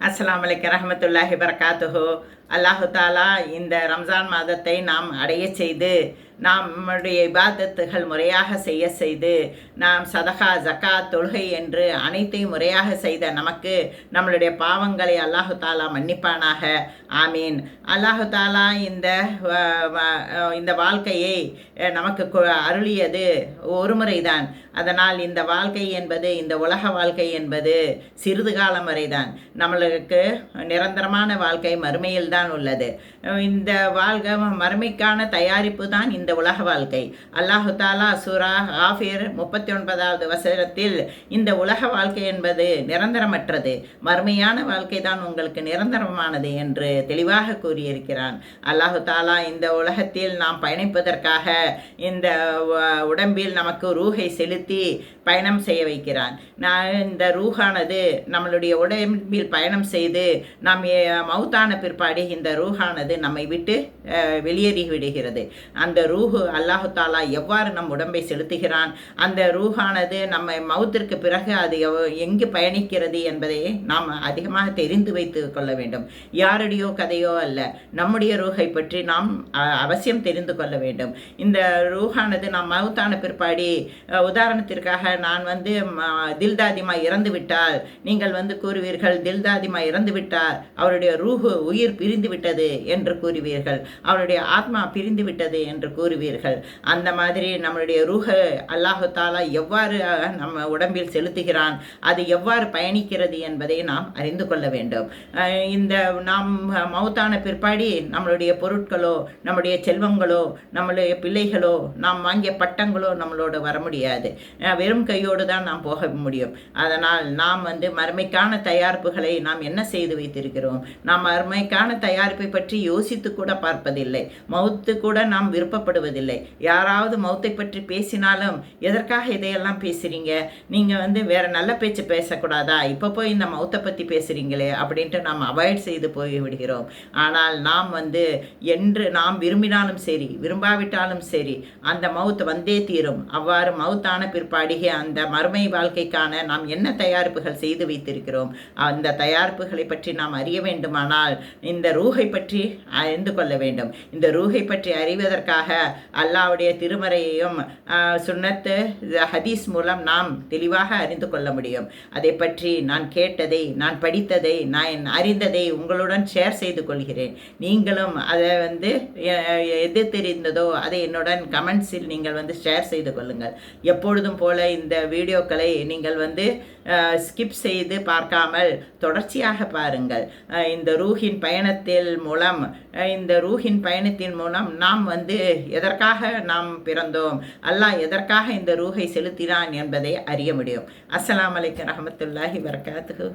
அஸ்ஸலாமு அலைக்கும் ரஹ்மத்துல்லாஹி வபரகாத்துஹு. அல்லாஹு தாலா இந்த ரம்ஜான் மாதத்தை நாம் அடைய செய்து, நம்முடைய இபாதத்துகள் முறையாக செய்து, நாம் சதகா ஜக்காத் தொழுகை என்று அனைத்தையும் முறையாக செய்த நமக்கு நம்மளுடைய பாவங்களை அல்லாஹு தாலா மன்னிப்பானாக. ஆமீன். அல்லாஹு தாலா இந்த வாழ்க்கையை நமக்கு அருளியது ஒரு முறைதான். அதனால் இந்த வாழ்க்கை என்பது, இந்த உலக வாழ்க்கை என்பது சிறிது காலம் வரைதான். நம்மளுக்கு நிரந்தரமான வாழ்க்கை மறுமையில் தான் உள்ளது. இந்த வாழ்க்கை மறுமைக்கான தயாரிப்பு தான் இந்த உலக வாழ்க்கை. அல்லாஹு தாலா சூரா ஆஃபிர் 39வது வசனத்தில் இந்த உலக வாழ்க்கை என்பது நிரந்தரமற்றது, மறுமையான வாழ்க்கை தான் உங்களுக்கு நிரந்தரமானது என்று தெளிவாக கூறியிருக்கிறான். அல்லாஹு தாலா இந்த உலகத்தில் நாம் பயணிப்பதற்காக இந்த உடம்பில் நமக்கு ரூஹை செலுத்தி பயணம் செய்ய வைக்கிறான். இந்த ரூஹானது நம்மளுடைய உடம்பில் பயணம் செய்து நாம் மௌத்தான பிற்பாடு இந்த ரூஹானது நம்மை விட்டு வெளியேறி விடுகிறது. அந்த ரூஹு அல்லாஹு தாலா எவ்வாறு நம் உடம்பை செலுத்துகிறான், அந்த ரூஹானது நம்ம மௌத்திற்கு பிறகு அது எங்கு பயணிக்கிறது என்பதை நாம் அதிகமாக தெரிந்து வைத்து கொள்ள வேண்டும். யாருடையோ கதையோ அல்ல, நம்முடைய ரூஹை பற்றி நாம் அவசியம் தெரிந்து கொள்ள வேண்டும். இந்த ரூஹானது நாம் மௌத்தான பிற்பாடி, உதாரணத்திற்காக நான் தில்தாதிமா இறந்து விட்டால் நீங்கள் கூறுவீர்கள், தில்தாதிமா இறந்து விட்டார், அவருடைய ரூஹு உயிர் பிரிந்து விட்டது என்று கூறுவீர்கள், அவருடைய ஆத்மா பிரிந்து விட்டது என்று கூறுவீர்கள். அந்த மாதிரி நம்மளுடைய ரூஹை அல்லாஹு தாலா எவ்வாறு நம்ம உடம்பில் செலுத்துகிறான், அது எவ்வாறு பயணிக்கிறது என்பதை நாம் அறிந்து கொள்ள வேண்டும். இந்த நாம் மௌத்தான பிற்பாடி நம்மளுடைய பொருட்களோ, நம்முடைய செல்வங்களோ, நம்மளுடைய பிள்ளைகளோ, நாம் வாங்கிய பட்டங்களோ நம்மளோட வர முடியாது. வெறும் கையோடு தான் நாம் போக முடியும். அதனால் நாம் மறுமைக்கான தயாரிப்புகளை நாம் என்ன செய்து வைத்திருக்கிறோம்? நாம் மறுமைக்கான தயாரிப்பை பற்றி யோசித்து கூட பார்ப்பதில்லை. மௌத்து கூட நாம் விருப்பப்படுவதில்லை. யாராவது மௌத்தை பற்றி பேசினாலும், எதற்காக இதையெல்லாம் பேசுறீங்க, நீங்க வேற நல்ல பேச்சு பேசக்கூடாதா, இப்போ போய் இந்த மௌத்தை பற்றி பேசுறீங்களே அப்படின்ட்டு நாம் அவாய்ட் செய்து போய் விடுகிறோம். ஆனால் நாம் என்று நாம் விரும்பினாலும் சரி, விரும்பாவிட்டாலும் சரி, அந்த மௌத் வந்தே தீரும். அவ்வாறு மௌத்தான பிற்பாடிக அந்த மறுமை வாழ்க்கைக்கான நாம் என்ன தயாரிப்புகள் செய்து வைத்திருக்கிறோம், அந்த தயாரிப்புகளை பற்றி நாம் அறிய வேண்டுமானால் இந்த ரூஹை பற்றி அறிந்து கொள்ள வேண்டும். இந்த ரூஹை பற்றி அறிவதற்காக அல்லாஹ்வுடைய திருமறையையும் சுன்னத்து ஹதீஸ் மூலம் நாம் தெளிவாக அறிந்து கொள்ள முடியும். அதை பற்றி நான் கேட்டதை, நான் படித்ததை, நான் அறிந்ததை உங்களுடன் ஷேர் செய்து கொள்கிறேன். நீங்களும் அதை எது தெரிந்ததோ அதை என்னுடன் கமெண்ட்ஸில் நீங்கள் ஷேர் செய்து கொள்ளுங்கள். எப்பொழுதும் போல இந்த வீடியோக்களை நீங்கள் ஸ்கிப் செய்து பார்க்காமல் தொடர்ச்சியாக பாருங்கள். இந்த ரூஹின் பயணத்தின் மூலம் நாம் எதற்காக நாம் பிறந்தோம், அல்லாஹ் எதற்காக இந்த ரூஹை செலுத்தினான் என்பதை அறிய முடியும். அஸ்ஸலாமு அலைக்கும் ரஹ்மத்துல்லாஹி வபரகாத்துஹு.